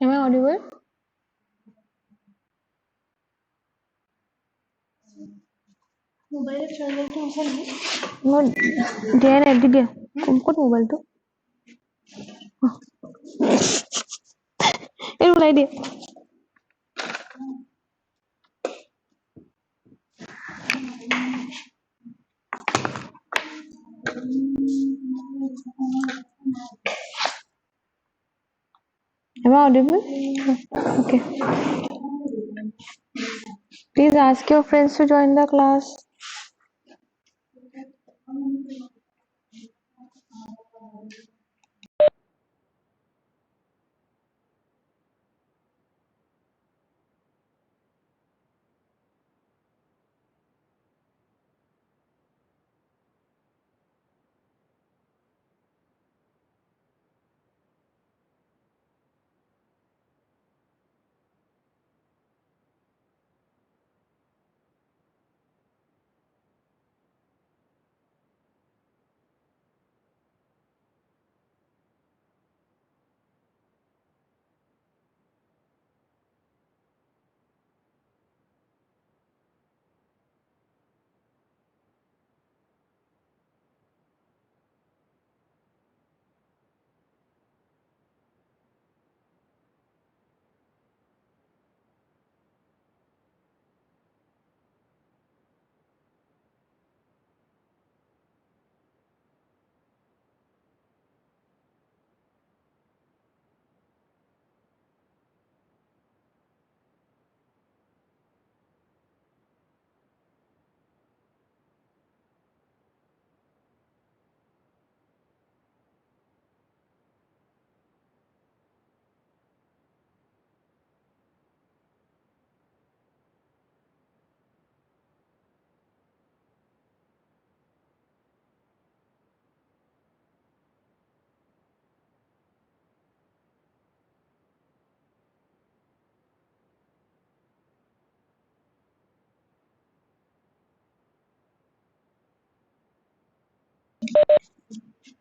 Am I audible? Mobile charger to answer me. No, dia na edit dia. Kung mobile tu. Mulai dia. Am I audible? Okay. Please ask your friends to join the class.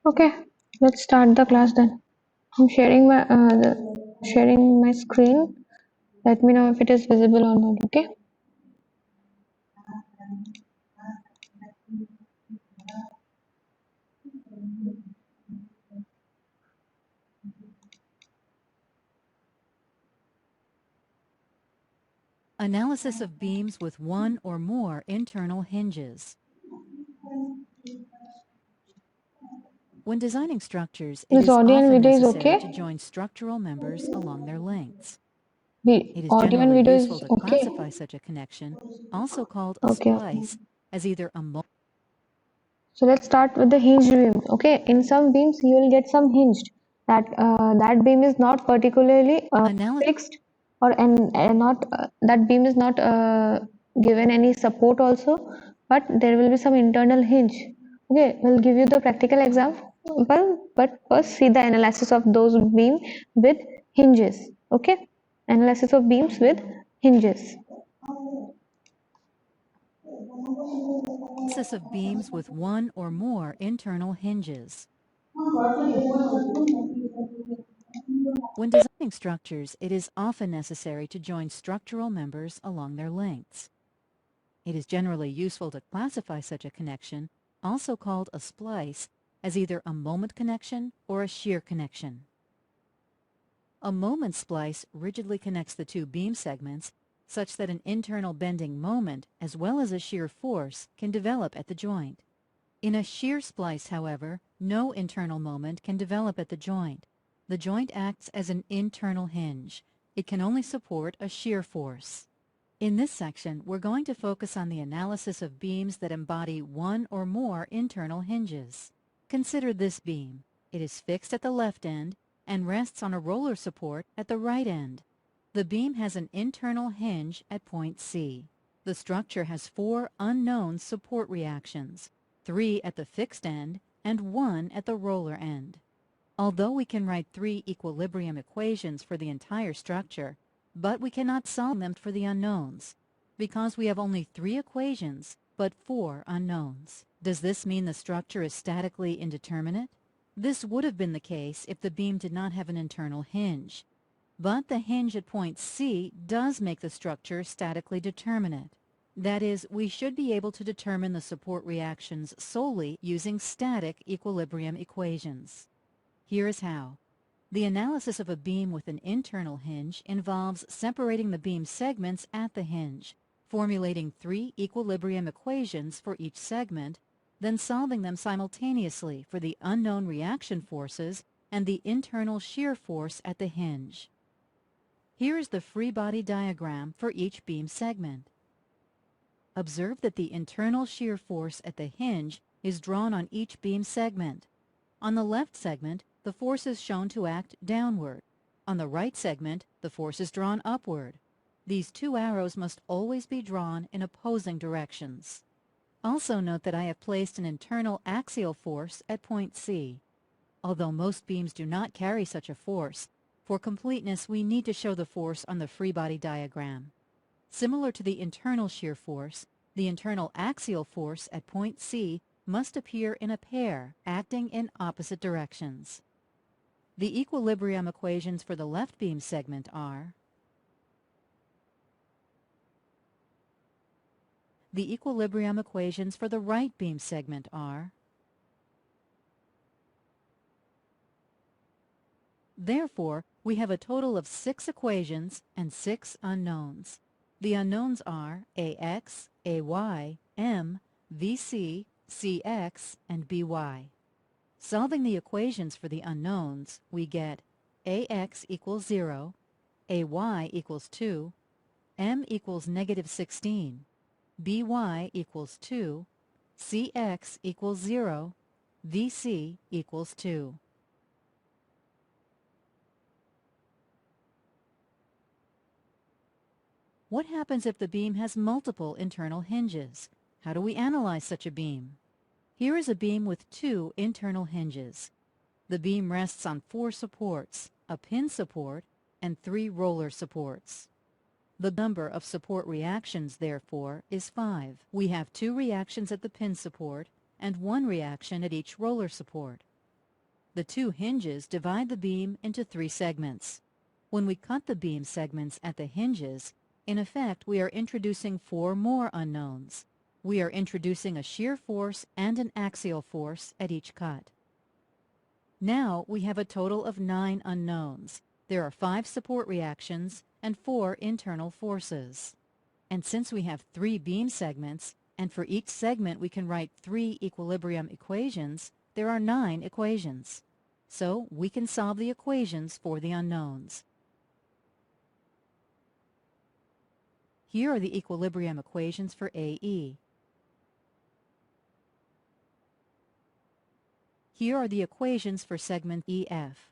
Okay, let's start the class then. I'm sharing my screen. Let me know if it is visible or not. Okay. Analysis of beams with one or more internal hinges. When designing structures, it This is audio and often video is necessary okay. to join structural members along their lengths. The It is audio and generally video useful is to okay. classify such a connection, also called a Okay. splice, as either a So let's start with the hinged beam. Okay, in some beams you will get some hinged. That beam is not particularly analysis. fixed, or and not that beam is not given any support also, but there will be some internal hinge. Okay, we'll give you the practical example, but first see the analysis of those beam with hinges. Okay, analysis of beams with hinges. Analysis of beams with one or more internal hinges. When designing structures, it is often necessary to join structural members along their lengths. It is generally useful to classify such a connection, also called a splice, as either a moment connection or a shear connection. A moment splice rigidly connects the two beam segments such that an internal bending moment as well as a shear force can develop at the joint. In a shear splice, however, no internal moment can develop at the joint. The joint acts as an internal hinge. It can only support a shear force. In this section, we're going to focus on the analysis of beams that embody one or more internal hinges. Consider this beam. It is fixed at the left end and rests on a roller support at the right end. The beam has an internal hinge at point C. The structure has 4 unknown support reactions, 3 at the fixed end and 1 at the roller end. Although we can write 3 equilibrium equations for the entire structure, but we cannot solve them for the unknowns, because we have only 3 equations, but 4 unknowns. Does this mean the structure is statically indeterminate? This would have been the case if the beam did not have an internal hinge. But the hinge at point C does make the structure statically determinate. That is, we should be able to determine the support reactions solely using static equilibrium equations. Here is how. The analysis of a beam with an internal hinge involves separating the beam segments at the hinge, formulating 3 equilibrium equations for each segment, then solving them simultaneously for the unknown reaction forces and the internal shear force at the hinge. Here is the free body diagram for each beam segment. Observe that the internal shear force at the hinge is drawn on each beam segment. On the left segment, the force is shown to act downward. On the right segment, the force is drawn upward. These 2 arrows must always be drawn in opposing directions. Also note that I have placed an internal axial force at point C. Although most beams do not carry such a force, for completeness we need to show the force on the free body diagram. Similar to the internal shear force, the internal axial force at point C must appear in a pair, acting in opposite directions. The equilibrium equations for the left beam segment are the equilibrium equations for the right beam segment are. Therefore, we have a total of 6 equations and 6 unknowns. The unknowns are AX, AY, M, VC, CX, and BY. Solving the equations for the unknowns, we get AX equals 0, AY equals 2, M equals negative 16, BY equals 2, CX equals 0, VC equals 2. What happens if the beam has multiple internal hinges? How do we analyze such a beam? Here is a beam with 2 internal hinges. The beam rests on 4 supports, a pin support, and 3 roller supports. The number of support reactions, therefore, is 5. We have 2 reactions at the pin support and 1 reaction at each roller support. The 2 hinges divide the beam into 3 segments. When we cut the beam segments at the hinges, in effect, we are introducing 4 more unknowns. We are introducing a shear force and an axial force at each cut. Now we have a total of 9 unknowns. There are 5 support reactions and 4 internal forces. And since we have 3 beam segments, and for each segment we can write 3 equilibrium equations, there are 9 equations. So we can solve the equations for the unknowns. Here are the equilibrium equations for AE. Here are the equations for segment EF.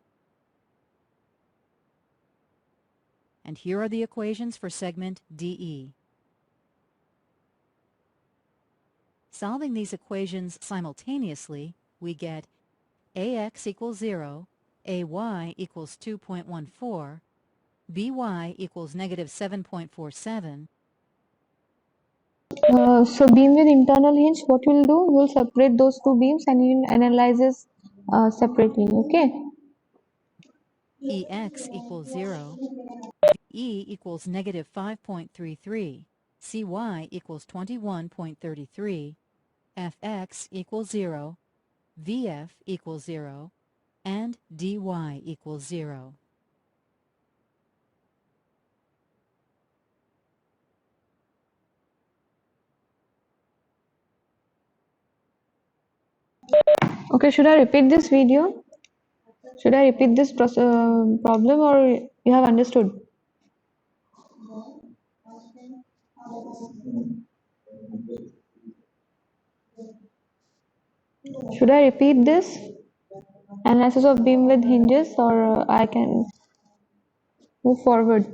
And here are the equations for segment DE. Solving these equations simultaneously, we get AX equals 0, AY equals 2.14, BY equals negative 7.47. So beam with internal hinge, what we'll do, we'll separate those 2 beams and we'll analyze this separately, okay? EX equals 0, VE equals negative 5.33, CY equals 21.33, FX equals 0, VF equals 0, and DY equals 0. Okay, should I repeat this video? Should I repeat this problem, or you have understood? Should I repeat this analysis of beam with hinges, or I can move forward?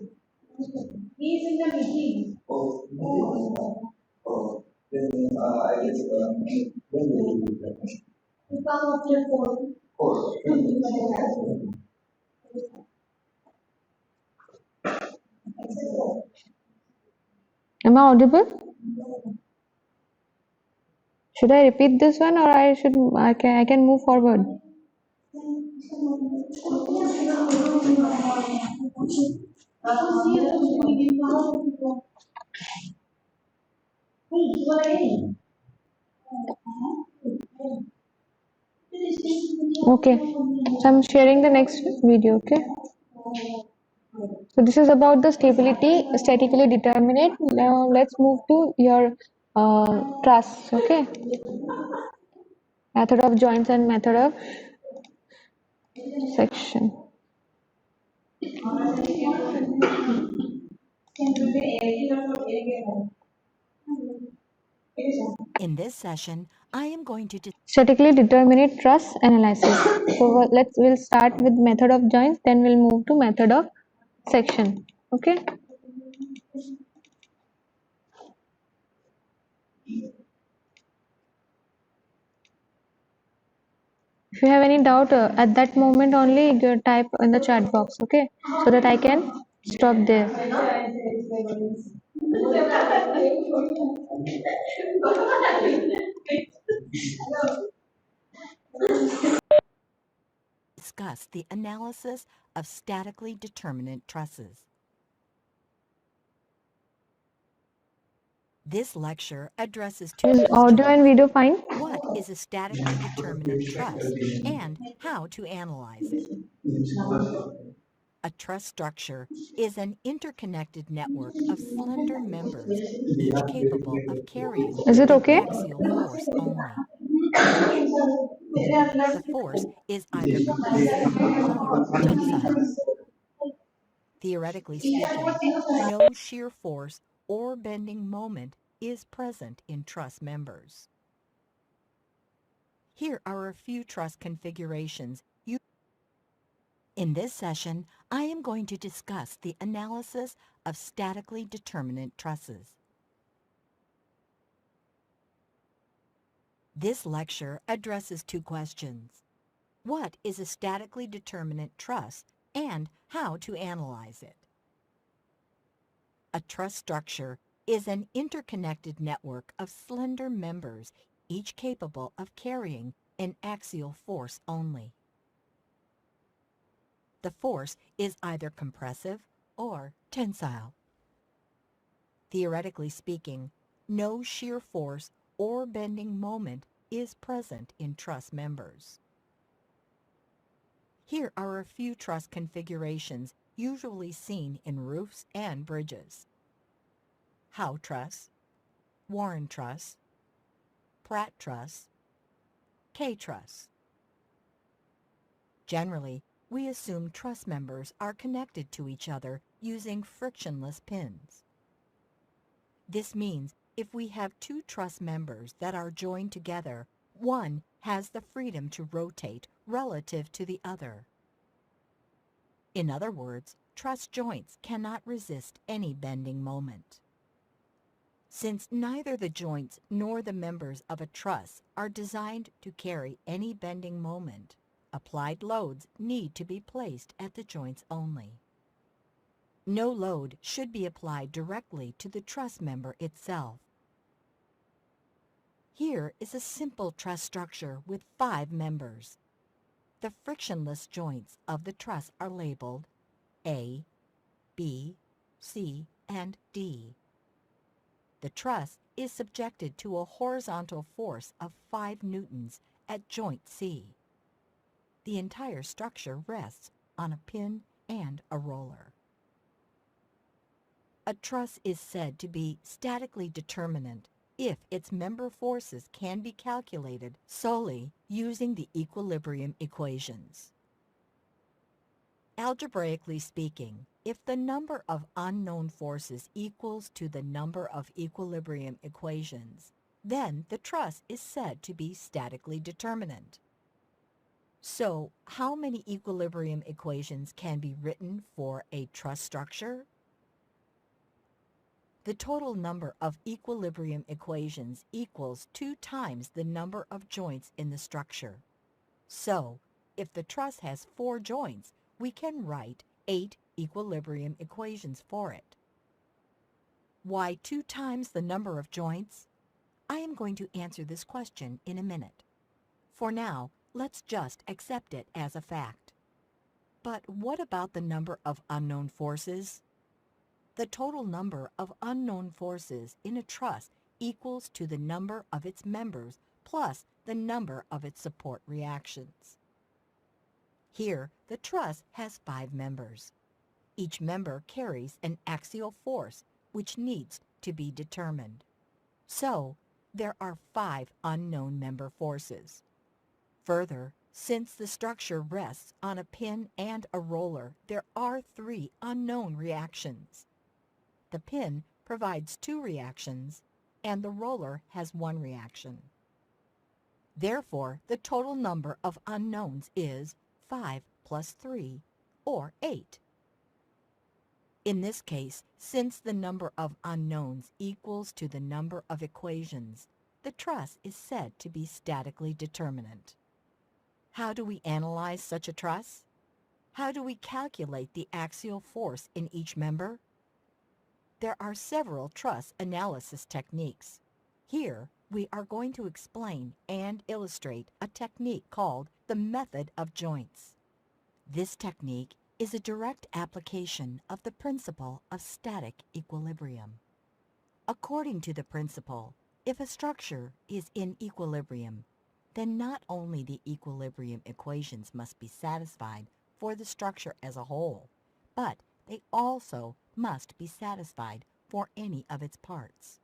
Am I audible? Should I repeat this one, or I can move forward? Okay, so I'm sharing the next video. Okay, so this is about the stability, statically determinate. Now let's move to your truss. Okay, method of joints and method of section. In this session, I am going to Statically determinate truss analysis. So we'll start with method of joints, then we'll move to method of section. Okay. If you have any doubt at that moment only, you type in the chat box. Okay, so that I can stop there. discuss the analysis of statically determinate trusses. This lecture addresses two Is audio and questions. video fine? What is a statically determinate truss and how to analyze it? A truss structure is an interconnected network of slender members, each capable of carrying Is it an okay? axial force only. The force is either compressive or tensile. Theoretically speaking, no shear force or bending moment is present in truss members. Here are a few truss configurations. In this session, I am going to discuss the analysis of statically determinate trusses. This lecture addresses two questions. What is a statically determinate truss and how to analyze it? A truss structure is an interconnected network of slender members, each capable of carrying an axial force only. The force is either compressive or tensile. Theoretically speaking, no shear force or bending moment is present in truss members. Here are a few truss configurations usually seen in roofs and bridges. Howe truss, Warren truss, Pratt truss, K truss. Generally, we assume truss members are connected to each other using frictionless pins. This means if we have two truss members that are joined together, one has the freedom to rotate relative to the other. In other words, truss joints cannot resist any bending moment. Since neither the joints nor the members of a truss are designed to carry any bending moment, applied loads need to be placed at the joints only. No load should be applied directly to the truss member itself. Here is a simple truss structure with 5 members. The frictionless joints of the truss are labeled A, B, C, and D. The truss is subjected to a horizontal force of 5 newtons at joint C. The entire structure rests on a pin and a roller. A truss is said to be statically determinate if its member forces can be calculated solely using the equilibrium equations. Algebraically speaking, if the number of unknown forces equals to the number of equilibrium equations, then the truss is said to be statically determinate. So, how many equilibrium equations can be written for a truss structure? The total number of equilibrium equations equals 2 times the number of joints in the structure. So, if the truss has 4 joints, we can write 8 equilibrium equations for it. Why 2 times the number of joints? I am going to answer this question in a minute. For now, Let's just accept it as a fact. But what about the number of unknown forces? The total number of unknown forces in a truss equals to the number of its members plus the number of its support reactions. Here, the truss has 5 members. Each member carries an axial force which needs to be determined. So, there are 5 unknown member forces. Further, since the structure rests on a pin and a roller, there are 3 unknown reactions. The pin provides 2 reactions, and the roller has 1 reaction. Therefore, the total number of unknowns is 5 plus 3, or 8. In this case, since the number of unknowns equals to the number of equations, the truss is said to be statically determinate. How do we analyze such a truss? How do we calculate the axial force in each member? There are several truss analysis techniques. Here, we are going to explain and illustrate a technique called the method of joints. This technique is a direct application of the principle of static equilibrium. According to the principle, if a structure is in equilibrium, then not only the equilibrium equations must be satisfied for the structure as a whole, but they also must be satisfied for any of its parts.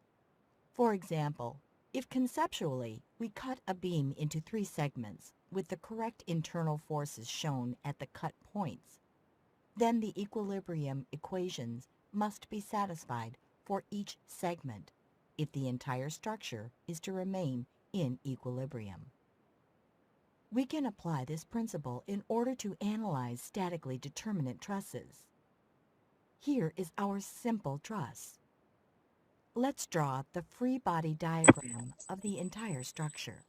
For example, if conceptually we cut a beam into 3 segments with the correct internal forces shown at the cut points, then the equilibrium equations must be satisfied for each segment if the entire structure is to remain in equilibrium. We can apply this principle in order to analyze statically determinate trusses. Here is our simple truss. Let's draw the free body diagram of the entire structure.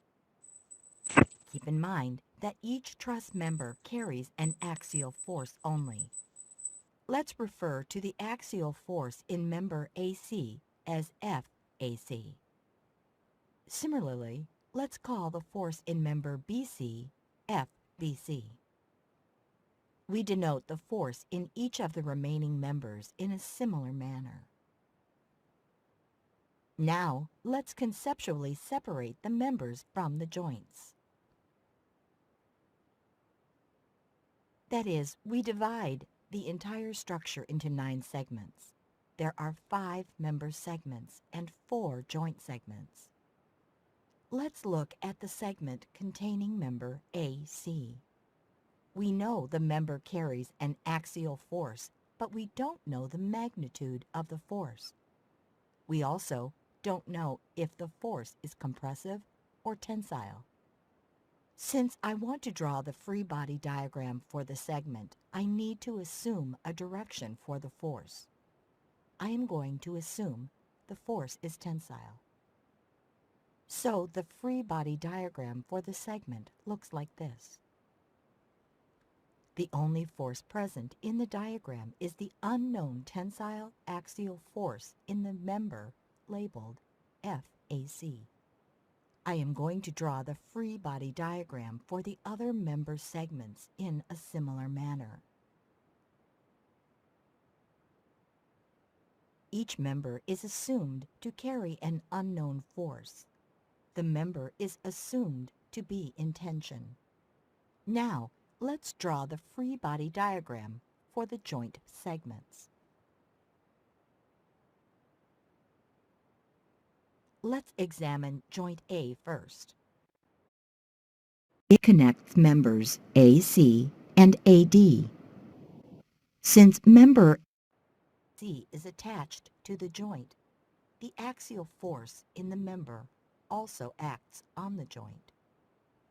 Keep in mind that each truss member carries an axial force only. Let's refer to the axial force in member AC as FAC. Similarly, let's call the force in member BC FBC. We denote the force in each of the remaining members in a similar manner. Now, let's conceptually separate the members from the joints. That is, we divide the entire structure into 9 segments. There are 5 member segments and 4 joint segments. Let's look at the segment containing member AC. We know the member carries an axial force, but we don't know the magnitude of the force. We also don't know if the force is compressive or tensile. Since I want to draw the free body diagram for the segment, I need to assume a direction for the force. I am going to assume the force is tensile. So the free body diagram for the segment looks like this. The only force present in the diagram is the unknown tensile axial force in the member labeled FAC. I am going to draw the free body diagram for the other member segments in a similar manner. Each member is assumed to carry an unknown force. The member is assumed to be in tension. Now, let's draw the free body diagram for the joint segments. Let's examine joint A first. It connects members AC and AD. Since member C is attached to the joint, the axial force in the member also acts on the joint.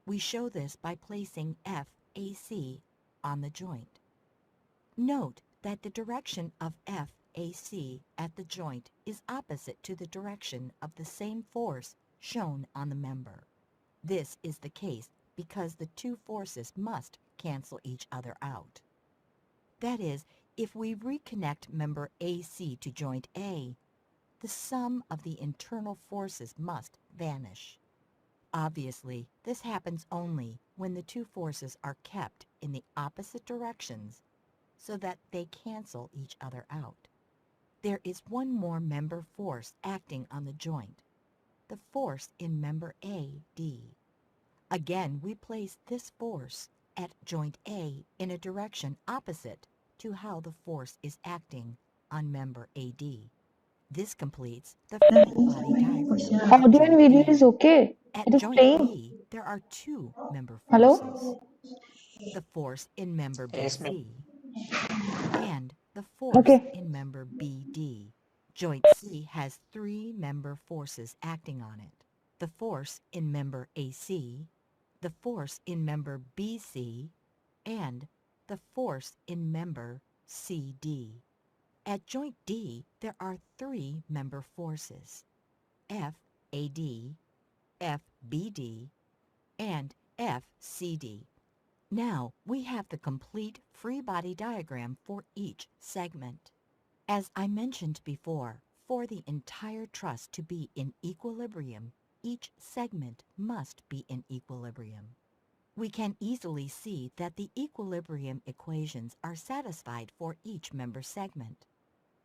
We show this by placing FAC on the joint. Note that the direction of FAC at the joint is opposite to the direction of the same force shown on the member. This is the case because the two forces must cancel each other out. That is, if we reconnect member AC to joint A, the sum of the internal forces must vanish. Obviously, this happens only when the two forces are kept in the opposite directions so that they cancel each other out. There is one more member force acting on the joint, the force in member AD. Again, we place this force at joint A in a direction opposite to how the force is acting on member AD. This completes the free body diagram of Audio and joint video B. is okay. At It is joint playing. B, there are two member forces, Hello? the force in member Yes, ma'am. BC and the force Okay. in member BD. Joint C has three member forces acting on it. The force in member AC, the force in member BC, and the force in member CD. At joint D, there are three member forces, FAD, FBD, and FCD. Now we have the complete free body diagram for each segment. As I mentioned before, for the entire truss to be in equilibrium, each segment must be in equilibrium. We can easily see that the equilibrium equations are satisfied for each member segment.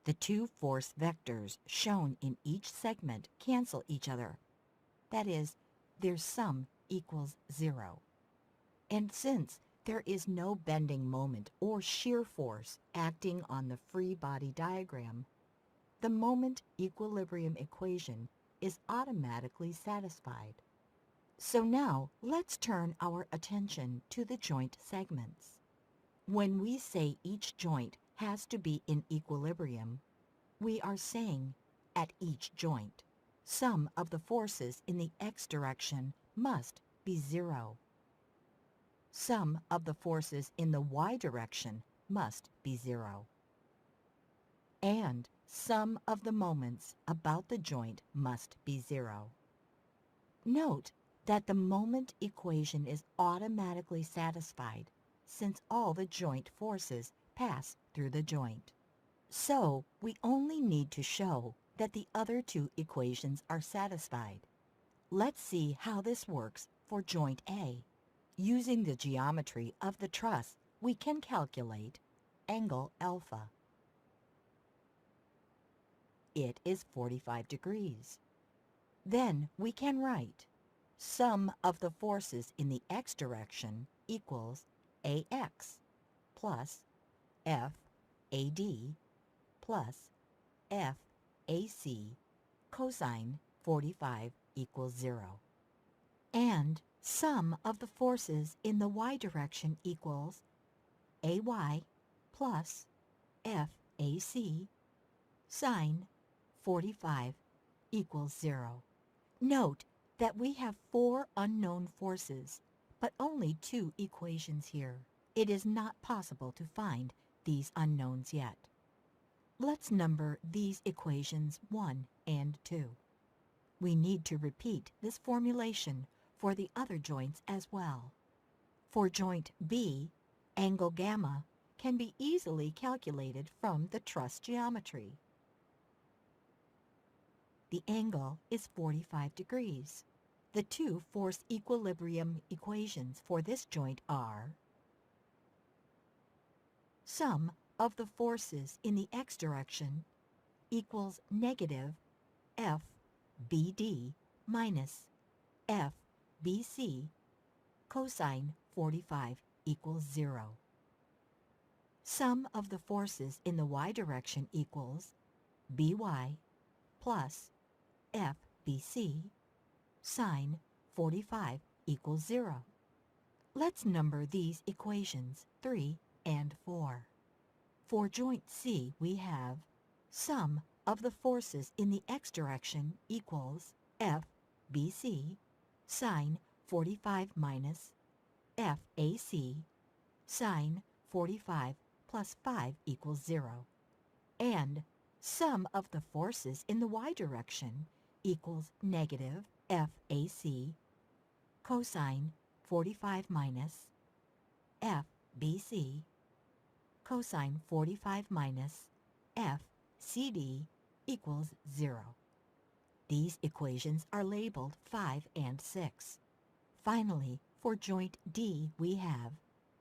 The two force vectors shown in each segment cancel each other. That is, their sum equals 0. And since there is no bending moment or shear force acting on the free body diagram, the moment equilibrium equation is automatically satisfied. So now let's turn our attention to the joint segments. When we say each joint has to be in equilibrium, we are saying at each joint, sum of the forces in the x direction must be 0. Sum of the forces in the y direction must be 0. And sum of the moments about the joint must be 0. Note that the moment equation is automatically satisfied since all the joint forces pass through the joint. So we only need to show that the other two equations are satisfied. Let's see how this works for joint A. Using the geometry of the truss, we can calculate angle alpha. It is 45 degrees. Then we can write sum of the forces in the x direction equals AX plus FAD plus FAC cosine 45 equals 0. And sum of the forces in the y direction equals AY plus FAC sine 45 equals 0. Note that we have 4 unknown forces, but only 2 equations here. It is not possible to find these unknowns yet. Let's number these equations 1 and 2. We need to repeat this formulation for the other joints as well. For joint B, angle gamma can be easily calculated from the truss geometry. The angle is 45 degrees. The two force equilibrium equations for this joint are sum of the forces in the x direction equals negative FBD minus FBC cosine 45 equals 0. Sum of the forces in the y direction equals BY plus FBC sine 45 equals 0. Let's number these equations 3 and 4. For joint C, we have sum of the forces in the x direction equals FBC sine 45 minus FAC sine 45 plus 5 equals 0. And sum of the forces in the y direction equals negative FAC cosine 45 minus FBC cosine 45 minus FCD equals 0. These equations are labeled 5 and 6. Finally, for joint D we have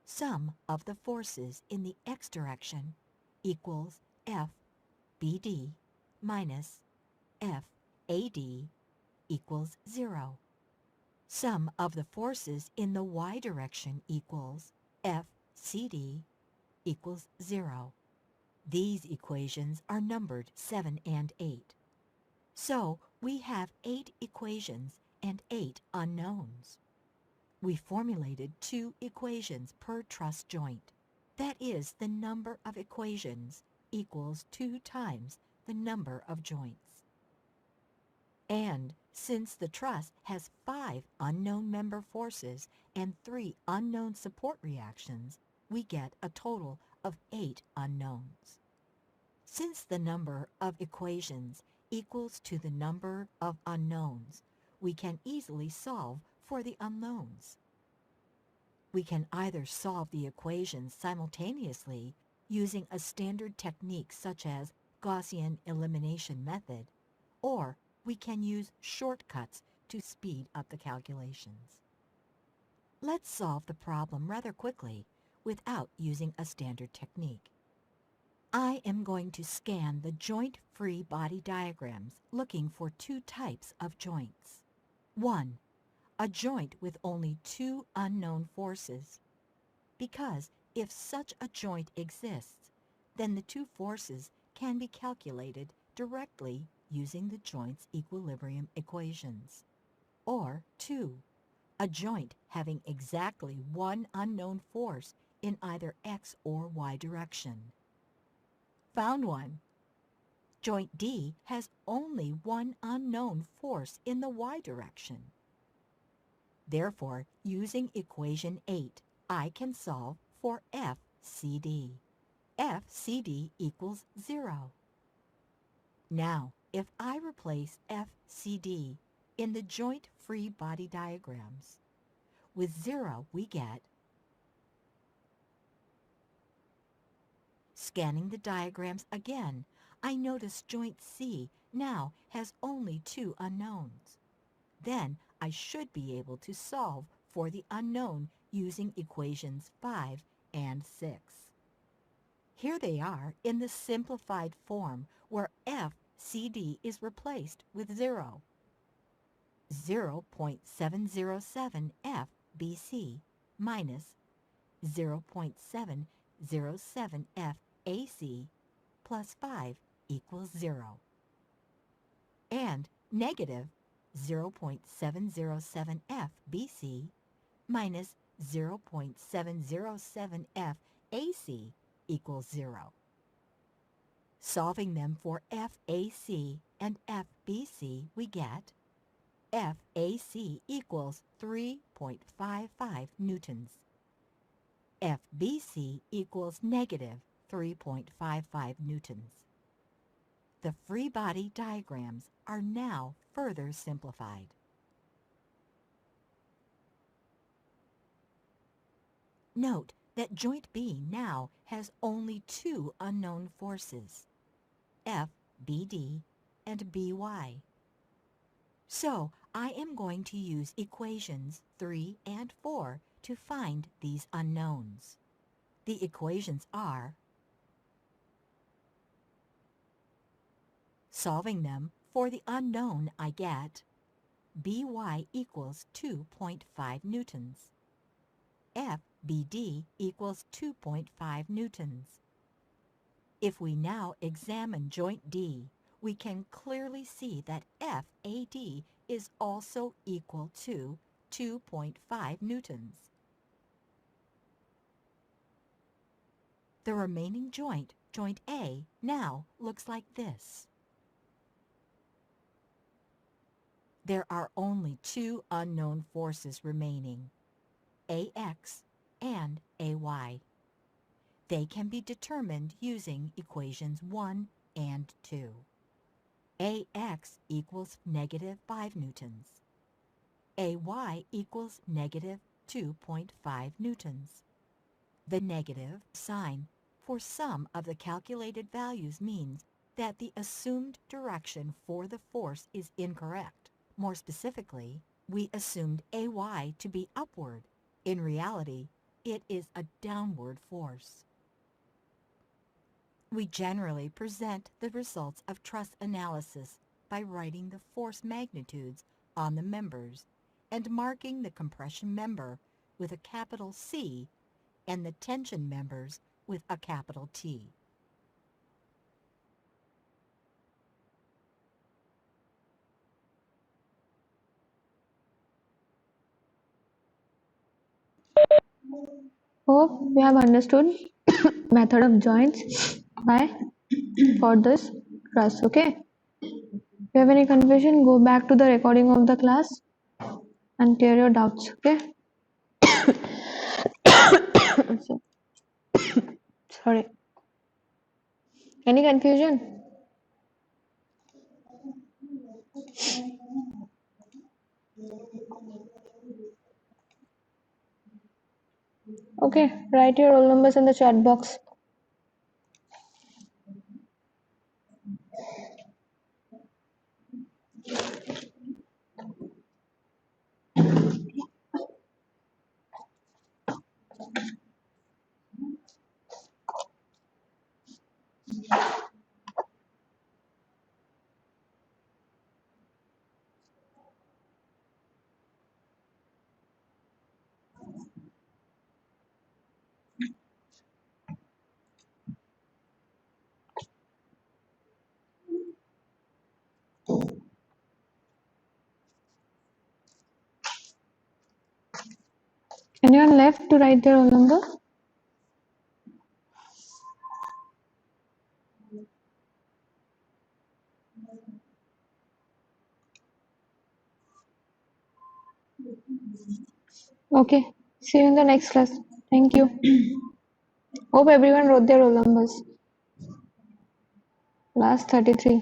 sum of the forces in the x direction equals F BD minus F AD equals 0. Sum of the forces in the y direction equals F CD equals 0. These equations are numbered 7 and 8. So we have 8 equations and 8 unknowns. We formulated 2 equations per truss joint. That is, the number of equations equals 2 times the number of joints. And since the truss has 5 unknown member forces and 3 unknown support reactions, we get a total of 8 unknowns. Since the number of equations equals to the number of unknowns, we can easily solve for the unknowns. We can either solve the equations simultaneously using a standard technique such as Gaussian elimination method, or we can use shortcuts to speed up the calculations. Let's solve the problem rather quickly without using a standard technique. I am going to scan the joint-free body diagrams looking for 2 types of joints. 1. A joint with only 2 unknown forces. Because if such a joint exists, then the 2 forces can be calculated directly using the joint's equilibrium equations. Or 2. A joint having exactly 1 unknown force in either x or y direction. Found one. Joint D has only 1 unknown force in the y direction. Therefore, using equation 8, I can solve for FCD. FCD equals 0. Now, if I replace FCD in the joint-free body diagrams, with 0 we get. Scanning the diagrams again, I notice joint C now has only 2 unknowns. Then I should be able to solve for the unknown using equations 5 and 6. Here they are in the simplified form where FCD is replaced with 0. 0.707 FBC minus 0.707 FAC plus 5 equals 0. And negative 0.707 FBC minus 0.707 FAC equals 0. Solving them for FAC and FBC, we get FAC equals 3.55 newtons. FBC equals negative 3.55 newtons. The free body diagrams are now further simplified. Note that joint B now has only 2 unknown forces, F, BD, and BY. So I am going to use equations 3 and 4 to find these unknowns. The equations are, solving them for the unknown I get By equals 2.5 newtons. FBD equals 2.5 newtons. If we now examine joint D, we can clearly see that FAD is also equal to 2.5 newtons. The remaining joint, joint A, now looks like this. There are only 2 unknown forces remaining, AX and AY. They can be determined using equations 1 and 2. AX equals negative 5 newtons. AY equals negative 2.5 newtons. The negative sign for some of the calculated values means that the assumed direction for the force is incorrect. More specifically, we assumed AY to be upward. In reality, it is a downward force. We generally present the results of truss analysis by writing the force magnitudes on the members and marking the compression member with a capital C and the tension members with a capital T. Hope we have understood method of joints by for this truss. Okay. If you have any confusion, go back to the recording of the class and clear your doubts. Okay. So, sorry. Any confusion? Okay. Write your roll numbers in the chat box. Anyone left to write their roll number? Okay. See you in the next class. Thank you. Hope everyone wrote their roll numbers. Last 33.